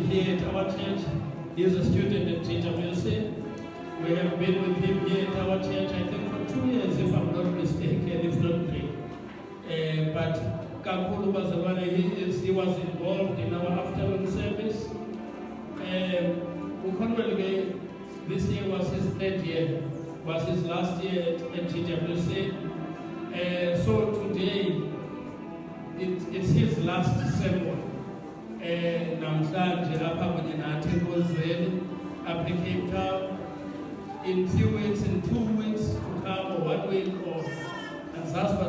here at our church. He's a student at GWC. We have been with him here at our church, I think, for 2 years, if I'm not mistaken, if not 3. But Kankulu Bazavane, he was involved in our afternoon service. This year was his 3rd year, was his last year at GWC. So today, it's his last sermon. Namhlanje lapha kunye nathi eNkozweni up in Cape Town. In few weeks, in 2 weeks to come, or 1 week, or and Zaspa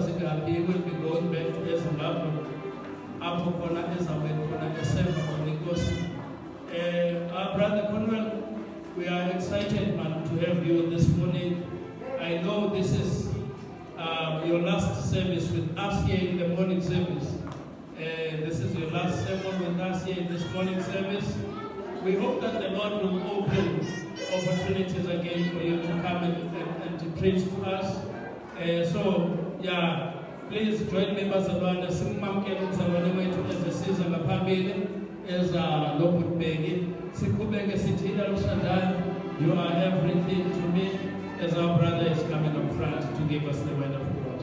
he will be going back to Zimbabwe. Apho khona ezabe khona eServe because our brother Conwell, we are excited, man, to have you this morning. I know this is your last service with us here in the morning service. This is your last sermon with us here in this morning service. We hope that the Lord will open opportunities again for you to come and to preach to us. So, yeah, please join me, Bazalwane. Simamkele umzalwane wethu ezisiza ngaphambili ezalobhutbeki. Sikhubeke sithi Shaddai, you are everything to me, as our brother is coming up front to give us the word of God.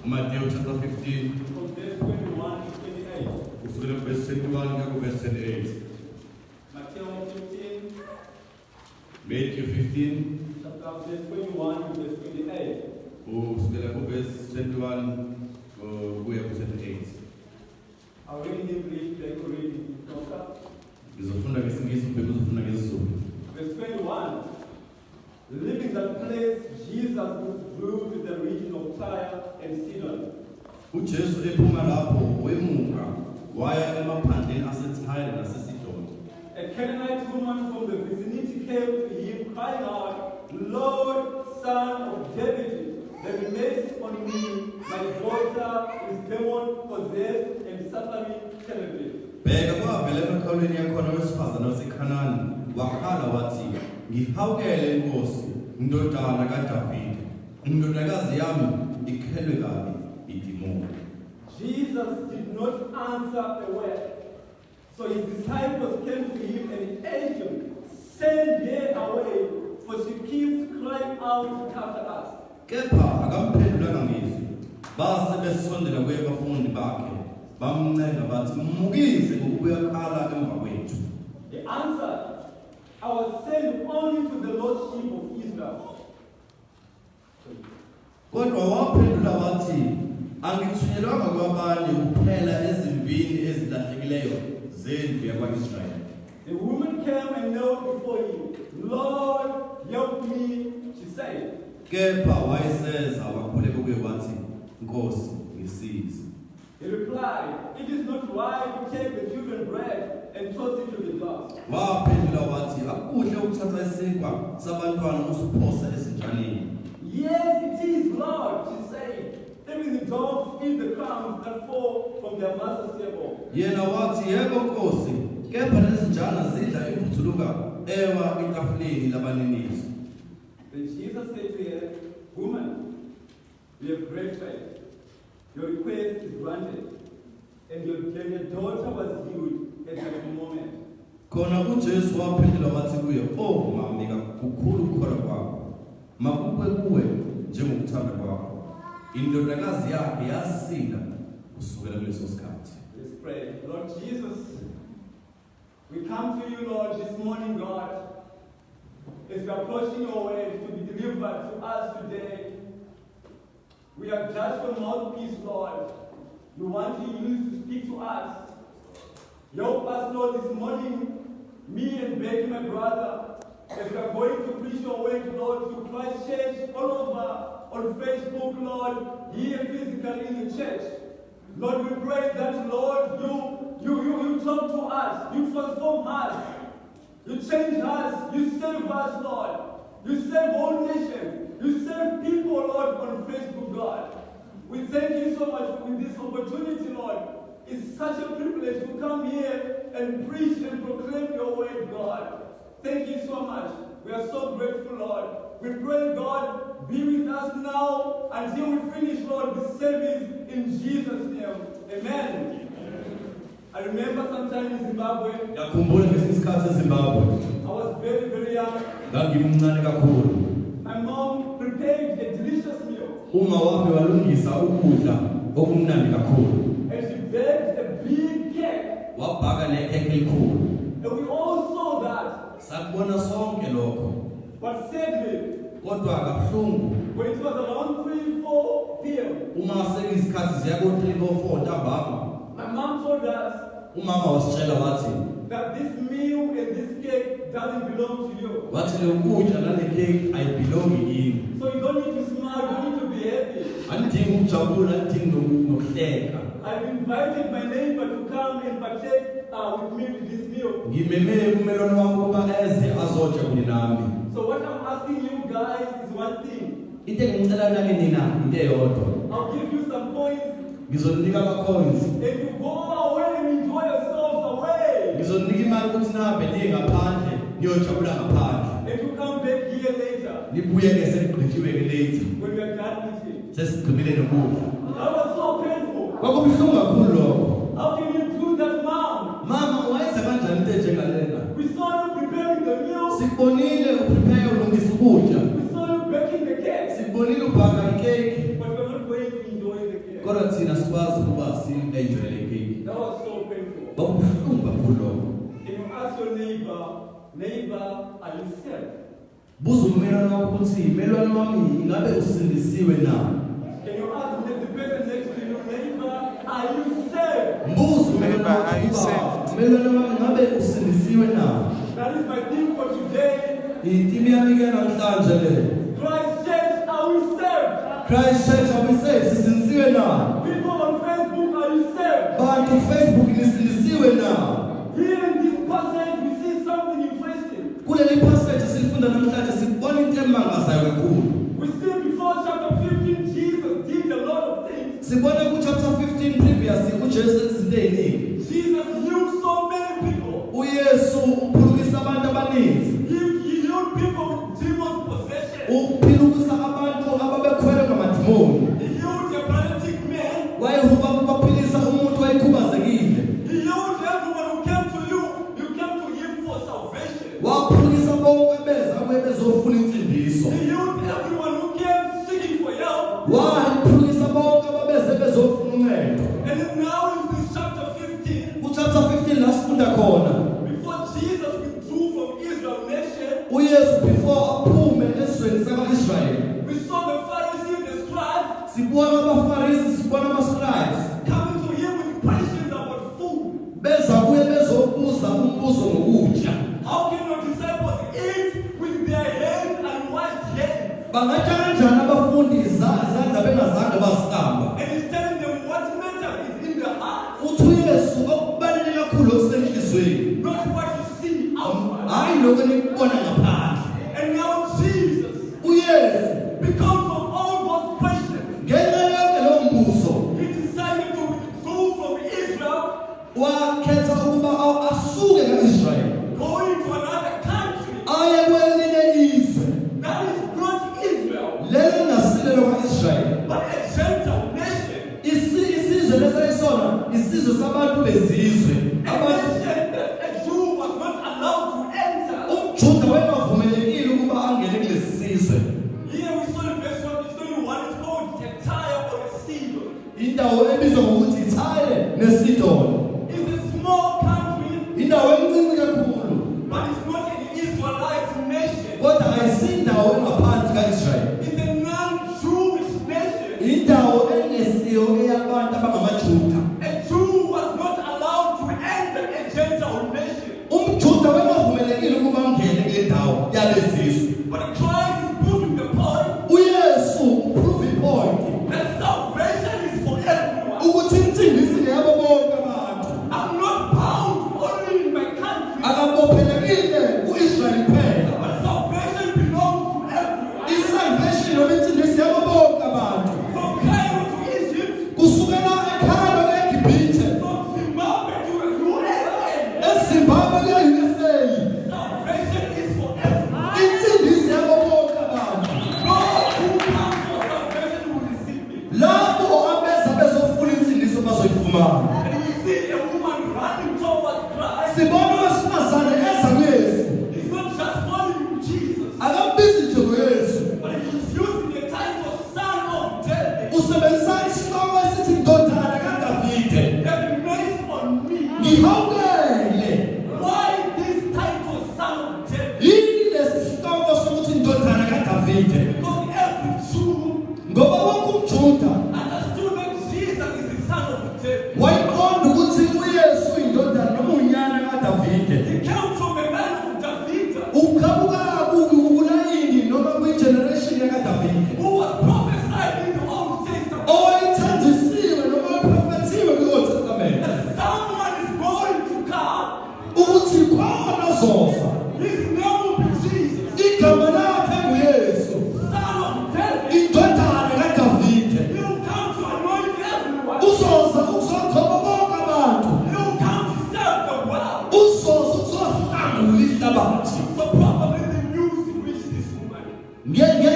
Matthew chapter 15, from verse 21 to 28. verse 21 to verse 28. Matthew 15, chapter verse 21 to verse 28. Verse 21 to verse 28. I'll read in English, then we'll read in Xhosa. Verse 21. Leaving that place, Jesus withdrew to the region of Tyre and Sidon. uJesu ephuma lapho wemuka waya emaphandleni aseTyre naseSidoni. A Canaanite woman from the vicinity came to him, crying out, Lord, Son of David, have mercy on me. My daughter is demon-possessed and suffering terribly. Bheka kwavela emakhalweni yakhona wesifazane waseKhanani wakhala wathi, ngihawukele Nkosi, ndodana kaDavide, indodakazi yami ikhelwe kabi idimoni. Jesus did not answer a word. So his disciples came to him and urged him, send her away, for she keeps crying out after us. Kepha akamphendulanga ngizwi. Base besondela kubafundi bakhe, bamncenga bathi, mumukise ngokubuya khala emva kwethu. He answered, I was sent only to the lost sheep of Israel. Kodwa waphendula wathi, angithunyelwanga kwabanye kuphela ezimbini ezilahlekileyo zendlu yakwa-Israyeli. The woman came and knelt before him. Lord, help me, she said. Kepha wayeseza wakhuleka kuye wathi, Nkosi, ngisize. He replied, it is not right to take the children's bread and toss it to the dogs. Waphendula wathi, akuhle ukuthatha isinkwa sabantwana usiphose ezintshaneni. Yes, it is, Lord, she said. Even the dogs eat the crumbs that fall from their master's table. Yena wathi, yebo Nkosi, kepha nezinjana zidla imvuthuluka ewa etafuleni labaninizo. Then Jesus said to her, woman, you have great faith. Your request is granted. And your daughter was healed at that moment. Khona uJesu waphendula wathi kuye, "Oh mami, kukhulu ukukholwa kwakho. Makube kuwe njengokuthanda kwakho." Indodakazi yakhe yasinda kusukela kuleso sikhathi. Let's pray. Lord Jesus, we come to you, Lord, this morning, God, as we are approaching your way to be delivered to us today. We are just your mouthpiece, Lord. You want to use to speak to us. Help us, Lord, this morning, me and Becky, my brother, as we are going to preach your word, Lord, to Christ Church all over, on Facebook, Lord, here physically in the church. Lord, we pray that, Lord, you talk to us, you transform us, you change us, you save us, Lord. You save all nations. You save people, Lord, on Facebook, God. We thank you so much for this opportunity, Lord. It's such a privilege to come here and preach and proclaim your word, God. Thank you so much. We are so grateful, Lord. We pray, God, be with us now until we finish, Lord, this service in Jesus' name. Amen. I remember sometime in Zimbabwe. I was very, very young. My mom prepared a delicious meal. And she baked a big cake. And we all saw that. But sadly, when it was around 3-4 p.m., my mom told us that this meal and this cake doesn't belong to you. So you don't need to smile, you don't need to be happy. I've invited my neighbor to come and partake with me with this meal. So what I'm asking you guys is one thing. I'll give you some coins. And you go away and enjoy yourselves away. And you come back here later. When we are done eating. That was so painful. How can you do that, Mom? We saw you preparing the meal. We saw you baking the cake. But we're not going to enjoy the cake. That was so painful. Can you ask your neighbor, are you saved? Can you ask the person next to you, neighbor, are you saved? Neighbor, are you saved? That is my theme for today. Christ Church, are we saved? Christ Church, are we saved? People on Facebook, are you saved? Here in this passage, we see something interesting. We see before chapter 15, Jesus did a lot of things. Jesus healed so many people. He healed people with demon possession. He healed the paralytic man. He healed everyone who came to you. You came to him for salvation. He healed everyone who came seeking for help. And now in this chapter 15, before Jesus withdrew from Israel nation, we saw the Pharisees, the scribes, sibona abaFarisi sibona ama-scribes coming to him with questions about food. beza kuye bezobuza umbuzo ngokudla. How can your disciples eat with their hands and wash hands? Bangatya kanjani abafundi izandla bengazange bazihlamba? And he's telling them what matters is in the heart, Uthi uYesu okubaluleke kakhulu okusenhlizweni, not what you see outward. hayi lokho enikubona ngaphandle. And now Jesus, uYesu because of all those questions, ngenxa yonke lo mbuzo he decided to withdraw from Israel, wakhetha ukuba asuke ka-Israyeli going to another country aye kwelinye izwe that is not Israel, lelo ngasilelo kwa-Israyeli. but a Gentile nation. Isizwe lesayisona isizwe sabantu bezizwe. A nation that a Jew was not allowed to enter. UmJuda wayengavumelekile ukuba angene kulesi sizwe. Here we saw in verse 21 is called Tyre or Sidon. Indawo ebizwa ngokuthi iTyre neSidoni. It's a small country, Indawo encane kakhulu, but it's not an Israelite nation. kodwa ayisindawo engaphansi ka-Israyeli. It's a non-Jewish nation. Indawo engesiyo eyabantu abangamaJuda. A Jew was not allowed to enter a Gentile nation. UmJuda wayengavumelekile ukuba angene kule ndawo yalesizwe. But Christ is proving the point uYesu prove point that salvation is for everyone. ukuthi insindiso ngeyabo bonke abantu. I'm not bound only in my country, Akabophelekile ku-Israyeli kuphela. but salvation belongs to everyone. I-salvation noma insindiso yabo bonke abantu. From Cairo to Egypt, Kusukela eKhayilo eGibhithe, from Zimbabwe to the USA, eZimbabwe kuya-USA, salvation is for everyone. insindiso yabo bonke abantu. God who comes for salvation will receive it. Labo abeza bezofuna insindiso bazoyifumana. And we see a woman running towards Christ. Sibona owesifazane eza kuYesu, He's not just calling Jesus, akambizi nje ngoYesu, but he's using the title Son of David. usebenzisa isihloko esithi ndodana kaDavide. Have mercy on me. Ngihawukele. Why this title Son of David? Yini lesi sihloko sokuthi indodana kaDavide? Because every Jew Ngoba wonke umJuda understood that Jesus is the Son of David. wayeqonda ukuthi uYesu indodana noma unyana kaDavide. He came from a man of David Uqhamuka kulayini noma kwi-generation yakaDavide. who was prophesied in the Old Testament. Owayethandisiwe noma owayeprofethiwe kwi-Old Testament. That someone is going to come. Ukuthi khona ozoza. His name will be Jesus, Igama lakhe nguYesu, Son of David. indodana kaDavide. He will come to anoint everyone. Uzoza ukuzogcoba bonke abantu. He will come to serve the world. Uzoza ukuzohlangula ihlabathi. So probably the news reached this woman.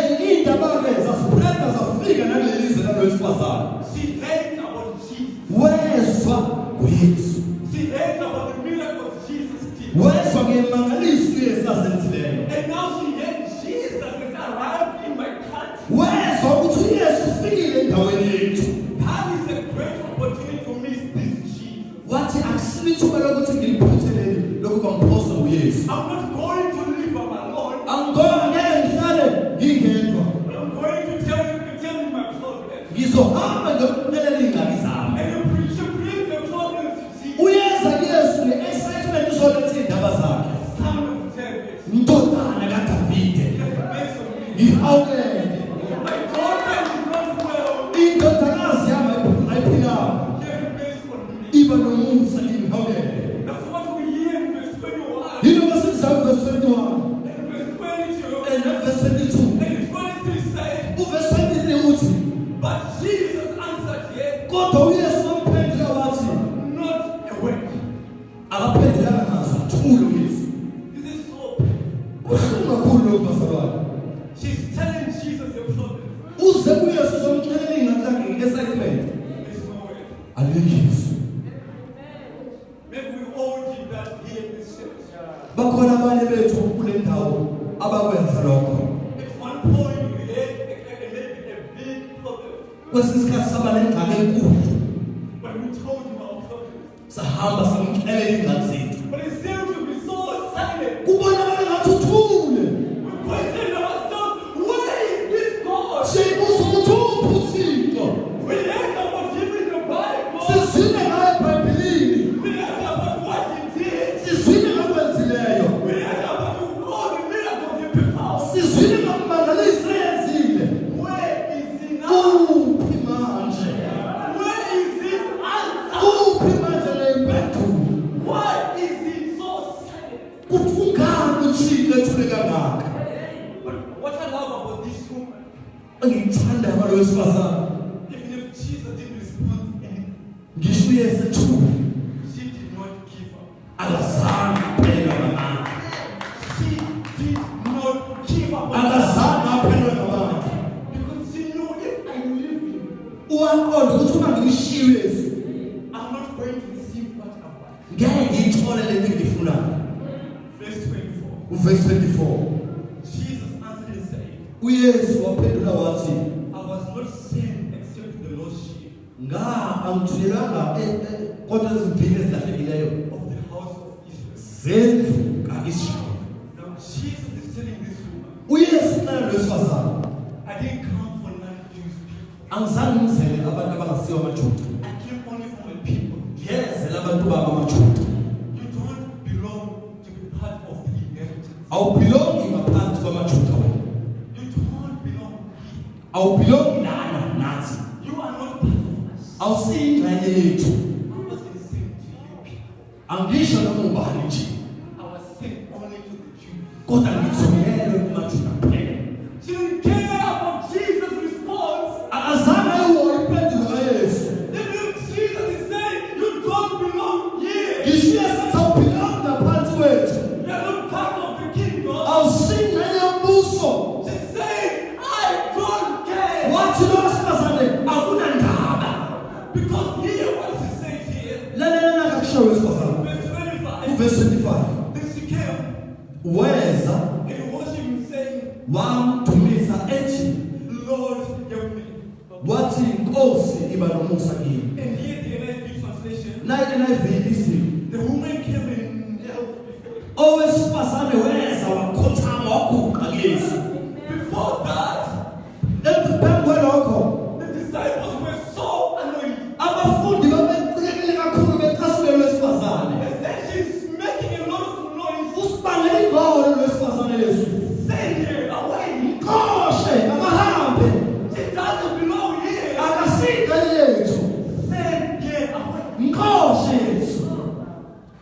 Iy'ndaba-ke zaspreda zafika nakuleli lizwe lalowesifazane. She heard about Jesus. Wezwa ngoYesu. She heard about the miracles Jesus did. Wezwa ngemangaliso uYesu azenzileyo. And now she heard Jesus has arrived in my country. Wezwa ukuthi uYesu ufikile endaweni yethu. That is a great opportunity for me, this Jesus. Wathi akusibe ithuba lokuthi ngiliphutheleli lokuba ngiphoswe nguYesu. I'm not going to live on my own. Angeke ngihlale ngingedwa. But I'm going to tell you my problem. Ngizohamba ngikuxelela iy'ngxaki zami. And you bring the problem to Jesus. Uyeza kuYesu ne-excitement uzoletha iy'ndaba zakhe. Son of David. Indodana kaDavide. Have mercy on me. Ngihawukele. My daughter is not well. Indodakazi yami ayiphilanga. Have mercy on me. Iba nomusa ngihawukele. That's what we hear in verse 21. Yilo masizama verse 21 And verse 22. and verse 22. And 23 says, Uverse 23 uthi, but Jesus answered yet, kodwa uYesu wamphendula wathi, not a word. akaphendulanga ngazo thula uYesu. This is so. Kubuhlungu kakhulu lokhu basabana. She's telling Jesus your problem. Uze kuYesu uzomxelela iy'ngxaki zakhe nge-excitement. There's no way. Alekizwe. Maybe we all did that here in this church. Bakhona abanye bethu kule ndawo abakwenza lokho. At one point, we had a big problem. Kwesinye isikhathi saba nengxaki enkulu. But we told him our problem. Sahamba samxelela iy'ngxaki zethu. But it seemed to be so silent. Kubonakala ngathi uthule. We questioned ourselves, where is this God? Siyibuza ukuthi uphi uThixo? engithanda ngalo wesifazane Even if Jesus didn't respond anything, ngisho yesethu she did not give up. akazange aphela ngamandla She did not give up. akazange aphela ngamandla Because she knew if I leave him, uwaqonda ukuthi uma ngishiwe Yesu I'm not going to receive what I want. ngeke ngithole lento engiyifunayo. Verse 24. Verse 24 Jesus answered and said, uYesu waphendula wathi I was not sent except to the lost sheep angithulelanga kodwa ezimpini ezilahlekileyo of the house of Israel. zendlu ka-Israyeli. Now Jesus is telling this woman, uYesu uxelela lwesifazane I didn't come for non-Jewish people. angizange ngizele abantu abangasiyo amaJuda I came only for my people. ngezele abantu bami amaJuda. You don't belong to be part of the inheritance. awubhilongi ngaphansi kwamaJuda wena You don't belong here. awubhilongi lana nathi You are not part of us. awusiyingxenye yethu I wasn't sent to you people. angisho noma ubani nje I was sent only to the Jews. kodwa ngithumele kumaJuda kuphela. She didn't care about Jesus' response. akazange ayihola impendulo kaYesu Even if Jesus is saying, you don't belong here. ngisho Yesu awubhilongi ngaphansi kwethu You are not part of the kingdom. awusiyingxenye yombuso. She's saying, I don't care. wathi lo wesifazane akunandaba Because here, what she says here, lalela kakusho wesifazane verse 25, verse 25 then she came weza and worshiped him, saying, wamdumisa ethi Lord, help me. wathi inkosi iba nomusa kimi. And here the NIV translation, nayi NIV ithi the woman came and knelt before him. owesifazane weza wakhothama waguqa kuYesu. Before that, Emva kwalokho the disciples were so annoyed. abafundi babecikekile kakhulu becasule lwesifazane. They said she's making a lot of noise. usibangele ingxolo lwesifazane Yesu. Send her away. Mkoshe akahambe She doesn't belong here. akasika yethu. Send her away. Mkoshe Yesu.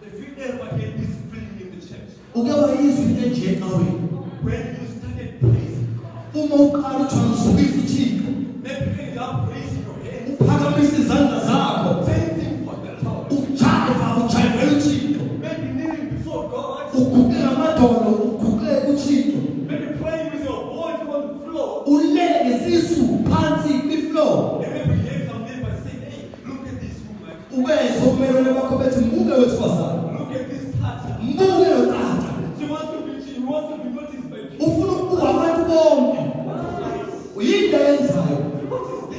If you ever hear this feeling in the church, uke wayizwa into enje ecaweni when you started praising God, uma uqala uthambisukisa uThixo maybe when you are raising your hands, uphakamisa izandla zakho thanking for the Lord, ujayivela uThixo maybe kneeling before God, uguqe amadolo uguqe uThixo maybe praying with your body on the floor, ulele ngesisu phansi kwifloor and maybe hear some neighbors say, hey, look at this woman, ubezwe umelwane bakho bethi mbuke wesifazane look at this tata. mbuke lo tata She wants to be noticed by people. ufuna ukubuka abantu bonke yinto yenzayo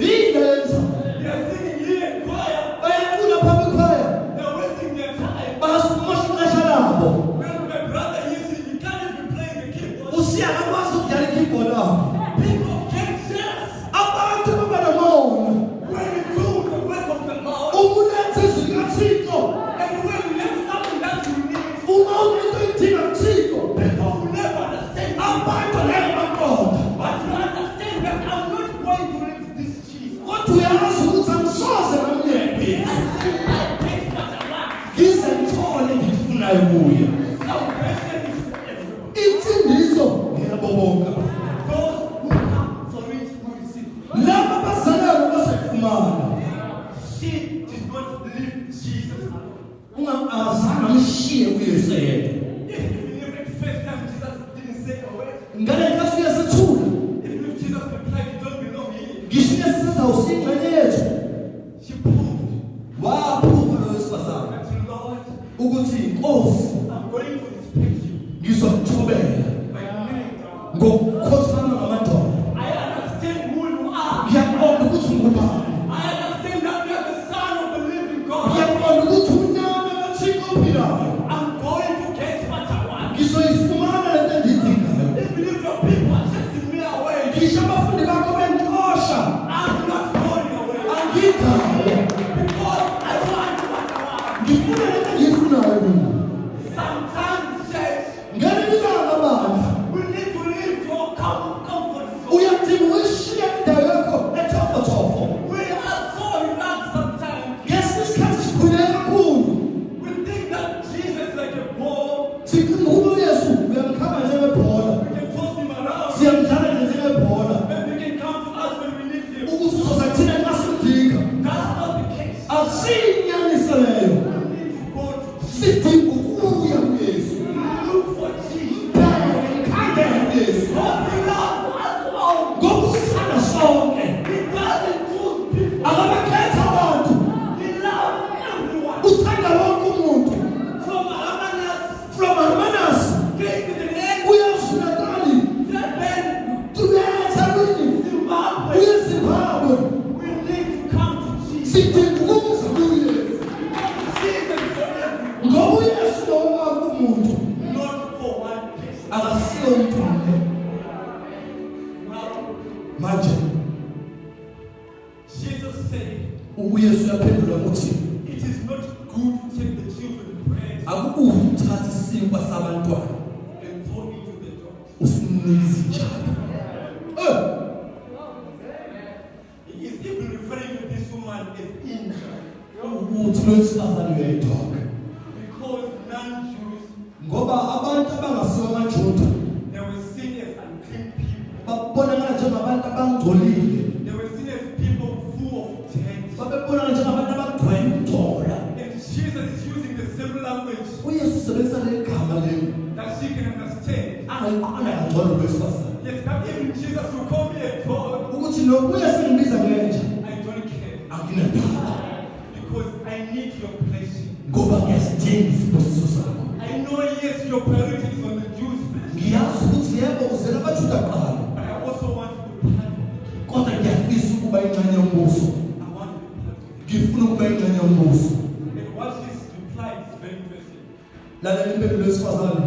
yinto yenzayo They are sitting here in choir, bayacula phambi kwaya they are wasting their time. basumosha ixesha labo When my brother you can't even play the keyboard. usiya akwazi ukudlala ikeyboard lakho People get jealous abantu baba nomona when we do the work of the Lord. umulenze izwi likaThixo And when we have something that you need, uma unento idinga kuThixo people will never understand. abantu ngeke baqonda But you understand that I'm not going to let this cheese. kodwa uyazi ukuthi angisoze ngamnyeke I take what I want. ngize ngithole engikufunayo kuye Salvation is for everyone. insindiso ngiyabo bonke Those who come for it will receive. laba abazalelwe basefumana She did not leave Jesus alone. ungazange amshiye kuYesu yedwa Even if the first time Jesus didn't say a word, ngale kafika sethula even if Jesus replied, you don't belong here, ngisho Yesu usingxenye yethu she proved waphuka lo wesifazane that, Lord, ukuthi inkosi I'm going to respect you ngizokuthobela by kneeling down. ngokukhothama ngamadolo I understand who you are. ngiyaqonda ukuthi ngubani I understand that you are the Son of the living God. ngiyaqonda ukuthi unyana kaThixo ophilayo I'm going to get what I want. ngizoyifumana lento endiyidingayo Even if your people are chasing me away, ngisho abafundi bakho bengixosha I'm not going away. Asinyanisa leyo. Sidinga ukuya kuYesu. Look for Jesus. Khanda kuYesu. Ngokusithanda sonke. He doesn't choose people. Akabakhetha abantu. He loves everyone. Uthanda wonke umuntu. From Amanas, From Hermanas. came to the end, Uyasunatali. Japan, Tuyathawini. Zimbabwe. Uyezimbabwe. We need to come to Jesus. Sidinga ukuza kuYesu. Jesus for everyone, Ngoba uYesu lo wonke umuntu. not for one person. Akasiyo umthwalo. Now, Manje Jesus said, uYesu yaphendula uthi it is not good to take the children's bread akukuhle ukuthatha isinkwa sabantwana and throw it to the dogs. usinika izitshalo. He is even referring to this woman as injured Uthi lo wesifazane uyayidoga. because non-Jews, Ngoba abantu abangasiwa amaJuda they were seen as unclean people. babonakala njengabantu abangcolile. They were seen as people full of dirt. Babebonakala njengabantu abagcwele ukuthola. And Jesus is using the same language uYesu usebenzisa le gama leli that she can understand. angayiqonda kangcono lo wesifazane. Yes, that even Jesus will call me a dog. Ukuthi lo uYesu ngibiza ngenja I don't care akunendaba. because I need your blessing. Ngoba ngiyasidinga isibusiso sakho. I know, yes, your priority is on the Jews first, Ngiyazi ukuthi yebo uzela abaJuda kuqala. but I also want to be part of the kingdom. Kodwa ngiyafisa ukuba ingxenye yombuso. I want to be part of the Ngifuna ukuba ingxenye yombuso. kingdom. And what she's replied is very interesting. Lalela impendulo yesifazane.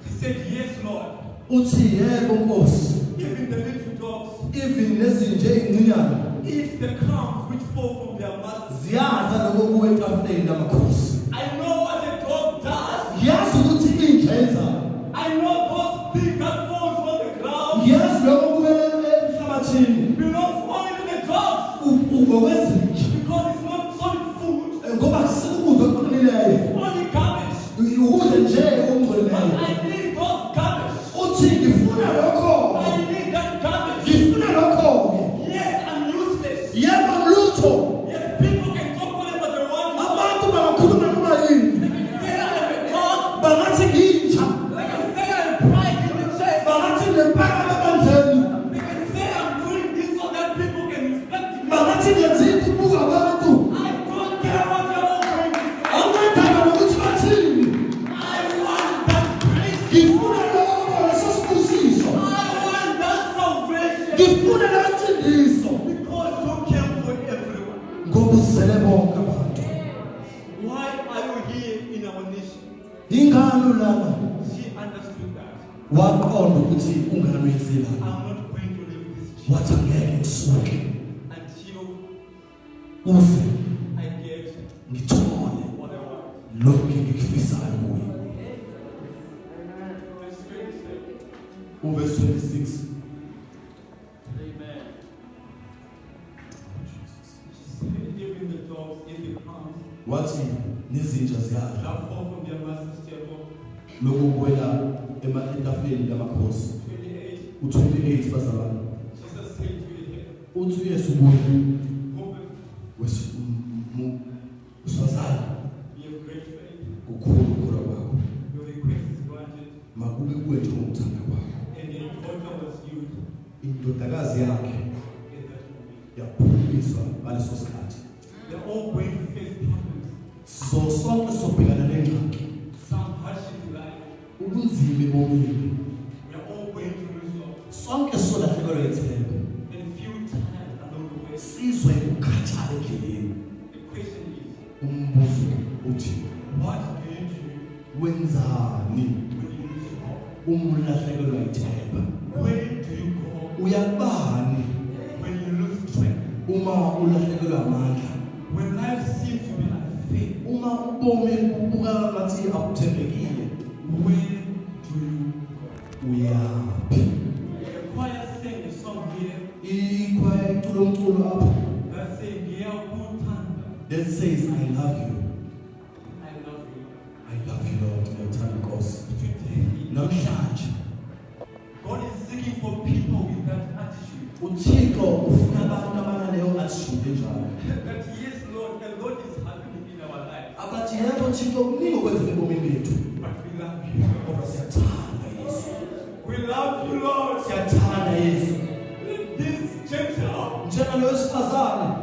She said, yes, Lord. Uthi yebo Nkosi. Even the little dogs Even nezinje ezincinyane eat the crumbs which fall from their mouths. ziyadla lokho kuwe etafuleni lamakhosi. I know what a dog does. Yazi ukuthi inja yenzayo. I know those things that falls on the ground Yazi lokho kuwe emhlabathini. belongs only to the dogs Ngokwezinja. because it's not solid food. Ngoba akusikho ukudla okuqinileyo. Only garbage. Ukudla nje But okungcolileyo. I need those garbage. Uthi ngifuna lokho. I need that garbage. Ngifuna lokho. Yes, I'm useless. Yebo lutho. Yes, people can talk whatever they want. Abantu bangakhuluma noma yini. They can say I'm a dog. Bangathi nginja. They can say I'm pride in the church. Bangathi ngempaka ebandleni. They can say I'm doing this so that people can respect me. Bangathi ngenza into ibuka abantu. I don't care what you're all going to say. Awungathanda nokuthi bathini. I want that grace. Ngifuna lokho leso sibusiso. I want that salvation. Ngifuna la nsindiso. Because you came for everyone. Ngoba uzele bonke abantu. Why are you here in our nation? Ingalo lana She understood that. waqonda ukuthi ungalo yezela. I'm not going to leave this church Wathi angeke ngisuke until uze I get ngithole what I want. lokho engikufisayo kuye. Verse 27. Verse 26. Amen. She said, even the dogs in the palms Wathi nezinja ziyadla that fall from their master's table. lokho kuwela etafuleni lamakhosi. 28. U28 bazalwane. Jesus said to her, Uthi uYesu kuye woman, wesifazane be of great faith. kukhulu ukukholwa kwakho. Your request is granted. Makube kuwe njengokuthanda kwakho. And the daughter was healed Indodakazi yakhe in that moment. yaphuliswa ngaleso sikhathi. They're all going to face problems. Sonke sobhekana nengxaki. Some hardship in life. Ubunzima ebomini. We're all going to lose love Sonke solahlekelwa ithemba. and feel tired along the way. Sizwe ukukhathala endleleni. The question is, Umbuzo uthi what do you do wenzani when you lose hope? ulahlekelwa ithemba? Where do you go Uyakubani when you lose strength? uma ulahlekelwa amandla? When life seems to be unfair, Uma ubomi bubuka ngathi abuthembekile, where do you go? uyaphi? The choir sang a song here Ikhwaya iculo umculo apha that says, "Yeah, good thunder, that says I love you. I love you." I love you Lord. Ngiyamthanda Nkosi. Today, Namhlanje God is seeking for people with that attitude. uThixo ufuna abantu abanaleyo attitude enjalo. That yes, Lord, and Lord is happy. wena lo wesifazane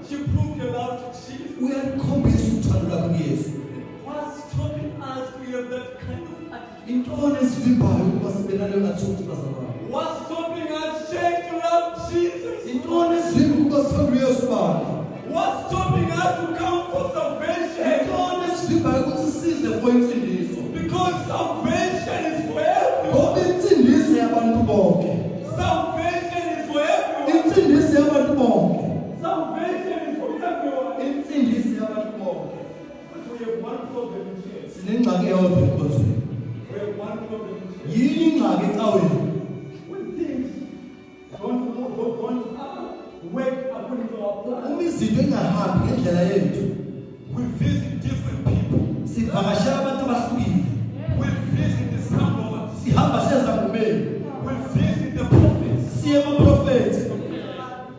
she proved her love to Jesus. uyakhombisa uthando lwakho kuYesu. What's stopping us to have that kind of attitude? Intoni esivimbayo ukuba sibe naleyo attitude bazalwane? What's stopping us saying to love Jesus? Intoni esivimba ukuba sithande uYesu bani? What's stopping us to come for salvation? Intoni esivimbayo ukuthi size for insindiso? Because salvation is for everyone. Ngoba insindiso yabantu bonke. Salvation is for everyone. Insindiso yabantu bonke. Salvation is for everyone. Insindiso yabantu bonke. But we have one problem in church. Sinengxaki eyodwa enkonzweni. We have one problem in church. Yini ingxaki ecaweni? When things don't work according to our plan, Uma izinto engahambi ngendlela yethu, we visit different people. sivakashela abantu abahlukile. We visit the Sambos. Sihamba sezangumeni. We visit the prophets. Siye emaprofethi.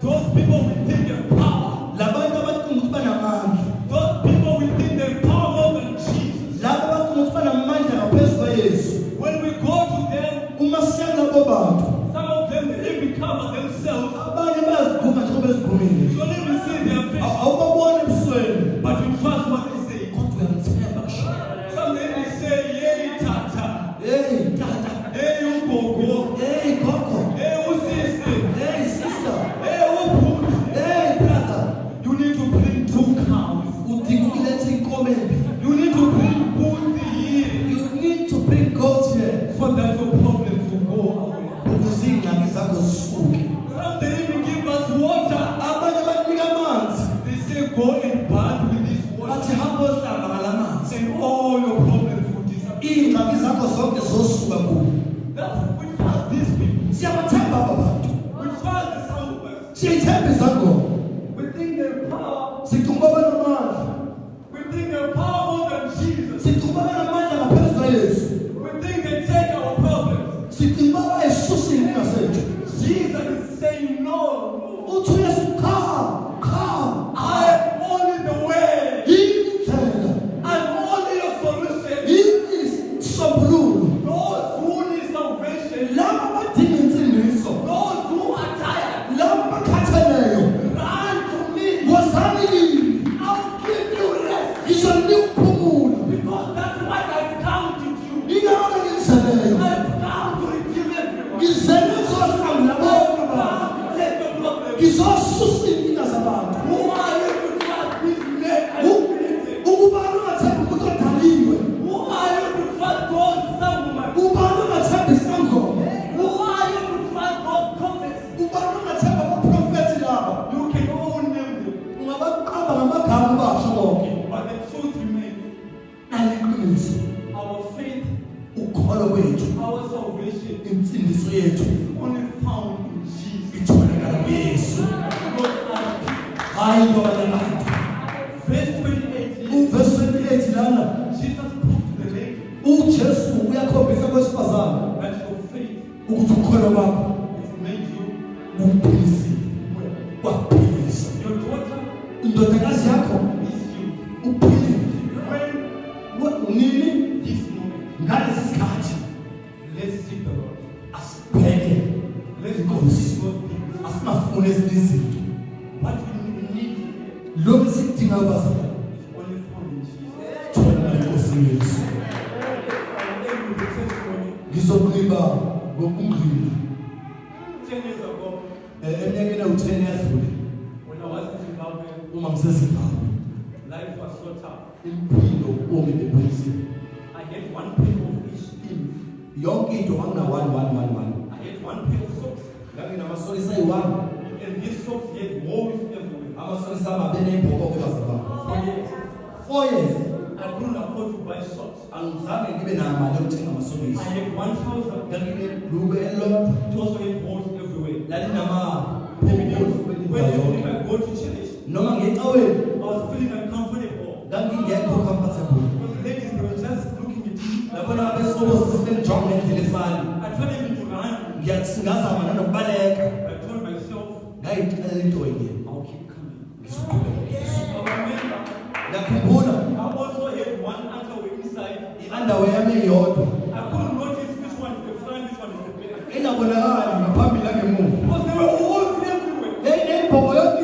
Those people we think have power. Labantu abacinga ukuthi banamandla. Those people we think they have power more than Jesus. Labo abacinga ukuthi banamandla ngaphezu kwaYesu. When we go to them, Uma siya kulabo bantu, some of them they even cover themselves. abanye bayazigquma njengoba bezigqumile. You don't even see their face, Awubaboni ebusweni. but you trust what they say. Kodwa uyamthemba kusho. Some they say, "Yay, Tata, Hey, tata. hey, Ugogo, Hey, gogo. hey, Usisi, Hey, sister. hey, Uput." Hey, brother. You need to bring 2 cows. Udinga ukuletha inkomo embi. You need to bring Puti here You need to bring goats here. so that your problems will go away. Ukuze ingxaki zakho zisuke. Some they even give us water. Abanye banika amanzi. They say, "Go and bath with this water, Bathi hamba ohlamba ngalamanzi. and all your problems will disappear." Ingxaki zakho zonke zosuka kubo. We trust these people. Siyabathemba aba bantu. We trust the Sambos. Siyayithemba izangoma. We think they're power. Sicinga uba banamandla. We think they're power more than Jesus. Sicinga uba banamandla ngaphezu kwaYesu. We think they take our problems. Sicinga uba bayisusa iy'nkinga zethu. Jesus is saying, "No, Uthi uYesu cha. I am only the way. Indlela. I'm only your solution." Isisombululo. Those who need salvation, Laba abadinga insindiso. those who are tired, Laba abakhatheleyo. run to me. Wozani kimi. I'll give you rest. Ngizonika ukuphumula. Because that's what I've come to do. Ingakho ngizeleyo. I've come to redeem everyone. Ngizele ukuzohlangula bonke I've abantu. come to take your problems. Ngizosusa iy'nkinga zabantu. Who are you to trust this man and crazy? Ubani ungathemba umuntu odaliwe. Who are you to trust God's someone? Ubani ungathemba isangoma. Who are you to trust God's prophets? Ubani ungathemba abaprofethi laba. You can all name them, Ungabaqamba ngamagama basho bonke. but the truth remains. Naliqiniso. Our faith, Ukholo kwethu. our salvation, Insindiso yethu. is only found in Jesus. Itholakala kuYesu. Not other people. Hayi ngabanye abantu. Verse 28, Uverse 28 lana. Jesus proved to the lady uJesu uyakhombisa kwesifazane that your faith ukuthi ukholo kwakho has made you kuphilisile. well. Kwaphilisa. Your daughter Indodakazi yakho is you. uphilile. When Nini? this moment, Ngalesi sikhathi let's seek the Lord. asibheke Let's inkosi. go seek God's people. Asingafuni ezinye izinto. What we need Lokhu sikudinga bazalwane. is only found in Jesus. Thola inkosi Yesu. And end with the testimony. Ngizobulima ngokungqina. 10 years ago, Eminyakeni ewu-10 yadlule when I was in Zimbabwe, uma ngiseZimbabwe. life was so tough. Impilo omi bebunzima. I had one pair of each thing. Yonke into wangina 1. I had one pair of socks. Nganginamasokisi ayi-1. And these socks had holes everywhere. Amasokisi ami abeney'mbokoboko bazalwane. For years, 4 years. I couldn't afford to buy socks. Angizange ngibe namali yokuthenga I amasokisi. had one trouser. Nganginebhulukwe elilodwa It also had holes everywhere. lalinamaphoboko When I go to church, noma ngecaweni I was feeling uncomfortable. ngangingekho comfortable. Because ladies, they were just looking at me. Labona abesobo sesibengijonga ngendlela efana. I tried even to run. Ngiyazama nanokubaleka. I told myself, Ngayixelela into enye. I'll keep coming. Ngizoqhubeka ngizo. I remember, Ngakhumbula I also had one underwear inside. i-underwear yami eyodwa. I couldn't notice which one is the front, which one is the back. Engabonakali ngaphambili nangemuva. Because there were holes everywhere. Ney'mboko yonke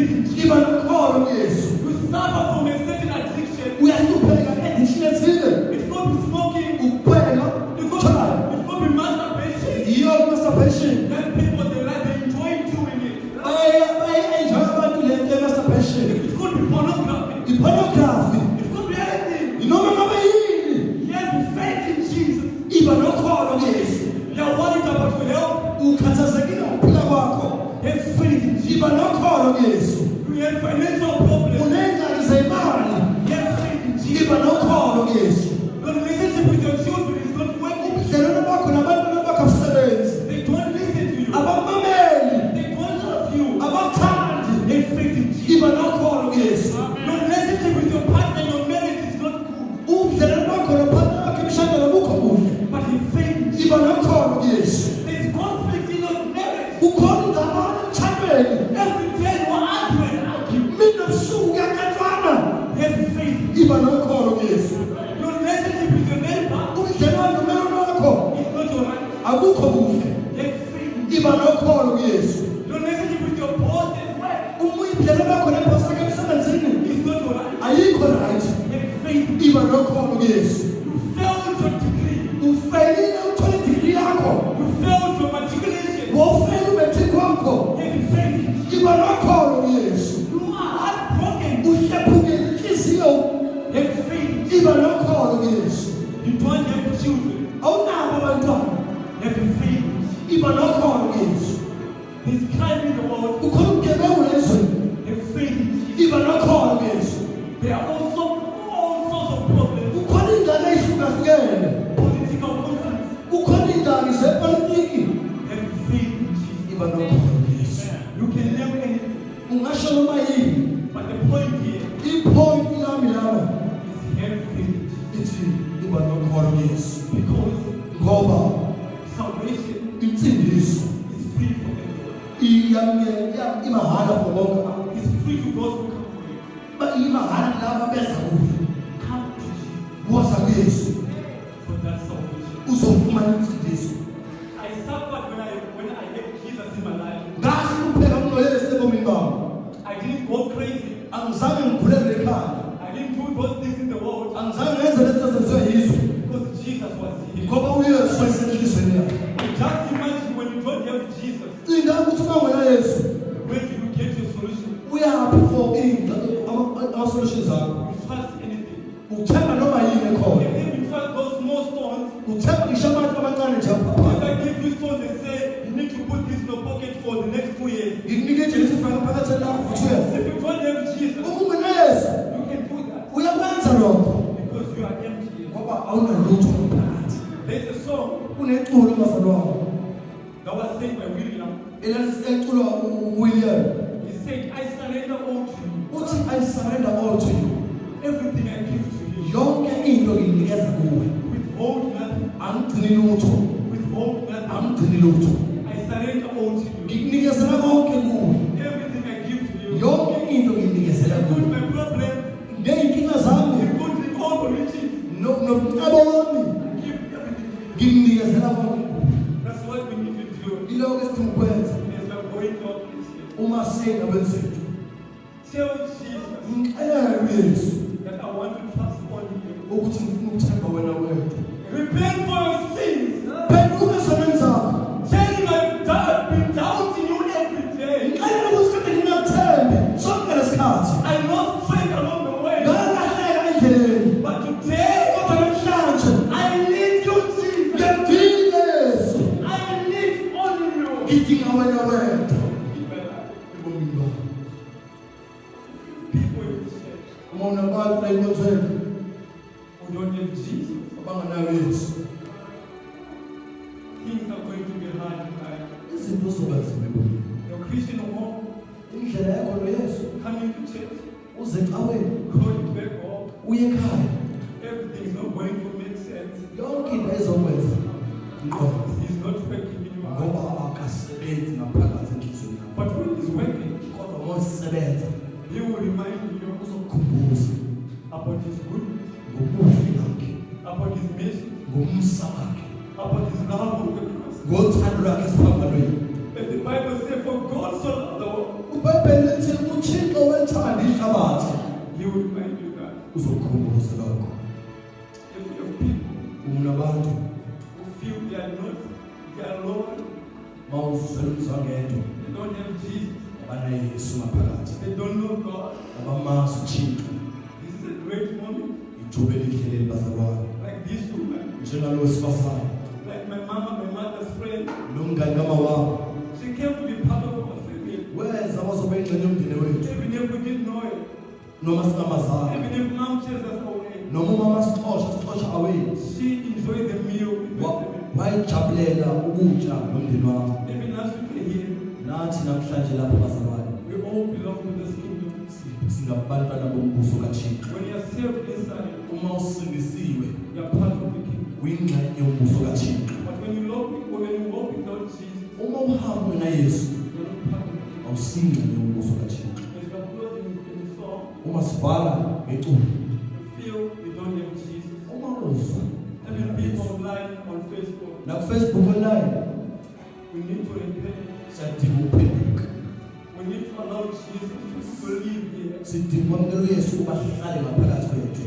faith in Jesus. iba nokholo kuyesu You suffer from a certain addiction. uyahlupheka addiction ethile It could be smoking. ukubhema It utshwala could be masturbation. iyo masturbation Then people they like they enjoy doing it. bayenjoy abantu lento masturbation It could be pornography. ipornography It could be anything. inoma ngabe yini You have faith in Jesus. iba nokholo kuyesu You are worried about your health. ukhathazekile ngokuphila kwakho Have faith in Jesus. iba nokholo kuyesu You have financial problems. unengxaki zemali Have faith in Jesus. iba nokholo kuyesu Your relationship with your children is not working. ubudlelwano bakho nabantu bakho abusebenzi They don't listen to you. abamameli They don't love you. abakuthandi Have faith in Jesus. iba nokholo kuyesu Your relationship with your partner, your marriage is not good. ubudlelwano bakho nophathina bakho emshadweni bukho buhle But have faith in Jesus. iba nokholo kuyesu There is conflict in your marriage. ukhona ingxabano emshadweni Every day you are arguing. mina busuku kuyakhathwana Have faith. iba nokholo kuyesu Your relationship with your neighbor ubudlelwano nomelwane wakho is not alright. akukho buhle Have faith. iba nokholo kuyesu Your relationship with your boss at work ubudlelwano bakho nebhosi yakho emsebenzini is not alright. ayikho right Have faith. iba nokholo kuyesu You failed your degree. ufeyile uthola idigri yakho You failed your matriculation. wofeyile umetric wakho Have faith. iba nokholo kuyesu You are heartbroken. uhlephukile inhliziyo Have faith. iba nokholo kuyesu You don't have children. awunabo abantwana Have faith. iba nokholo kuyesu There's crime in the world. ukhona ubugebengu ezweni Have faith in Jesus. iba nokholo kuyesu There are also all sorts of problems. kukhona iy'ngane ey'hlukahlukene Political conflicts. kukhona iy'ngane zepolitiki Have faith in Jesus. iba nokholo kuyesu You can name anything. ungasho noma yini But the point here iphoyinti lami lana is have faith in Jesus. ithi iba nokholo kuyesu Because ngoba salvation insindiso is free for everyone. imahhala for bonke abantu. It's free to those who come for you. imahhala laba beza kuyo Come to Jesus woza kuyesu for that salvation. uzofumana insindiso I suffered when I had Jesus in my life. ngahlupheka kunoyesu ebomini bami I didn't go crazy. angizange ngikhulele ekhaya I didn't do those things in the world angizange ngenze lento ezenziwe yizwe because Jesus was here. ngoba uyesu wayesenhlizweni yakhe Just imagine when you don't have Jesus, cinga ukuthi uma ungena yesu where do you get your solution? uyaphi for ama-solutions akho You trust anything. uthemba noma yini ekhona And if you trust those small stones, uthemba ngisho abantu abancane nje if apha I give you stones, they say you need to put this in your pocket for the next 2 years. ngikunike nje lesifaka phakathi lakho for 2 years If you don't have Jesus, uma ungena yesu you can do that uyakwenza lokho because you are empty. ngoba awunalutho phakathi There's a song kuneculo bazalwane that was sang by William. elaliculwa uWilliam He said, I surrender all to you. uthi I surrender all to you Everything I give to you. yonke into nginikeza kuwe Withhold nothing. angigcini lutho Withhold nothing. angigcini lutho I surrender all to you. ngikunikezela konke kuwe Everything I give to you. yonke into ngiyinikezela Put kuwe my problem. ngeyinkinga zami Put the all riches. nomcebo wami Give everything. ngikunikezela konke That's what we need to do iloko esidinga ukwenza as we're going to our place. uma siyengabeni zethu Tell Jesus ngixelele uyesu that I want to trust on you. ukuthi ngifuna ukuthemba wena wedwa Repent for your sins. phenduka ezonweni zakho Tell him I've been doubting you every day. ngixelele ukuthi kade ngingakuthembi sonke lesikhathi I lost faith along the way. ngalahleka endleleni But today, kodwa namhlanje I need you, Jesus. ngiyadinga yesu I need only you. ngidinga wena wedwa In my life. ebomini bami People in this church uma unabantu la enkonzweni who don't have Jesus, abanganayo yesu things are going to be hard in life. izinto zoba nzima ebomini Your Christian home, indlela yakho noyesu coming to church, uze ecaweni going back home, uye ekhaya everything is not going to make sense. yonke into ezokwenza ngqondo He's not working in your ngoba heart. akasebenzi ngaphakathi enhliziyweni yakho But when he's working, kodwa ngosebenza he will remind you uzokukhumbuza about his goodness, ngobuhle bakhe about his mercy, ngomsa wakhe about his love on the cross. ngothando lwakhe esiphambanweni As the Bible says, for God so loved the world, ubhayibheli lithi uthixo He will remind you that. uzokukhumbuza lokho. If you have people Unabantu who feel they are alone, mawuzizwa ngedwa they don't have Jesus, abanayesu ngaphakathi. they don't know God. Abamazi uThixo. This is a great moment, Ithuba elihle libazalwane. like this woman, Njengalo wesifazane like my mother's friend. nomngane kamawami. She came to be part of our family. Weza wazobe ingxenye yomndeni wethu. Even if we didn't know it, Noma singamazanga. even if mom chased us away, Noma umama sixosha away. she enjoyed the meal with my family. Wayijabulela ukutya nomndeni wami. Even as we are here, Nathi namhlanje lapho bazalwane we all belong to this kingdom. singabantwana bombuso kaThixo. When you are saved inside, Uma usindisiwe you are part of the kingdom. uyingxenye yombuso kaThixo. But when you walk without Jesus, Uma uhamba unaYesu you're not part of the kingdom. awusingxenye yombuso kaThixo. As you are closing in the song, Uma sibhala ngeculo, you feel you don't have Jesus. uma uzwa Even people online on Facebook, nakuFacebook online we need to repent. siyadinga ukuphenduka. We need to allow Jesus to live here. Sidinga ukwamukela uYesu ukuba ahlale ngaphakathi kwethu.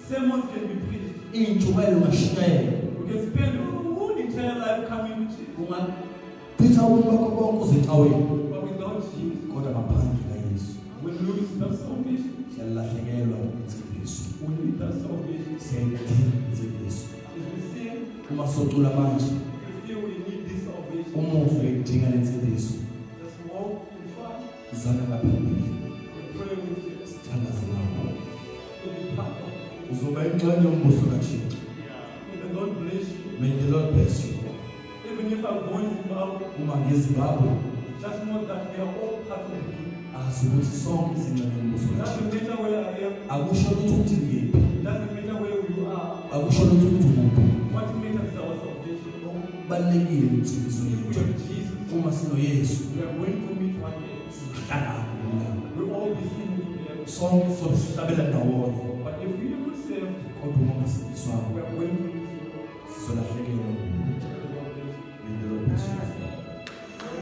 Sermons can be preached. Iy'ntshumayelo ungashinayela. We can spend a whole entire life coming to Jesus. Ungachitha ubomi bakho bonke uzecaweni, But without Jesus, kodwa ngaphandle kaYesu we lose that salvation. siyalahlekelwa insindiso. We need that salvation. Siyayidinga insindiso. As we sing, Uma socula manje we feel we need this salvation. umuntu uyayidinga le nsindiso. Let's walk in fire. Zama ngaphambili We pray with you. sithandaze nawe. To be part of it. Uzoba ingxenye yombuso kaThixo. May the Lord bless you. May the Lord bless you. Even if I'm going to Zimbabwe, Uma ngeZimbabwe just know that we are all part of the kingdom. azi ukuthi sonke izingxenye yombuso It kaThixo. doesn't matter where I am. Akusho ukuthi uthi ngephi. It doesn't matter where you are. Akusho ukuthi uthi ukuphi. What matters is our salvation. Kubalulekile insindiso If we yethu. have Jesus, Uma sinoYesu we are going to meet one day. sihlangana nomlando. We'll all be singing together. Sonke sobe sihlabela ndawonye. But if we are not saved, Kodwa uma singiswanga we are going to meet you. sizolahleka.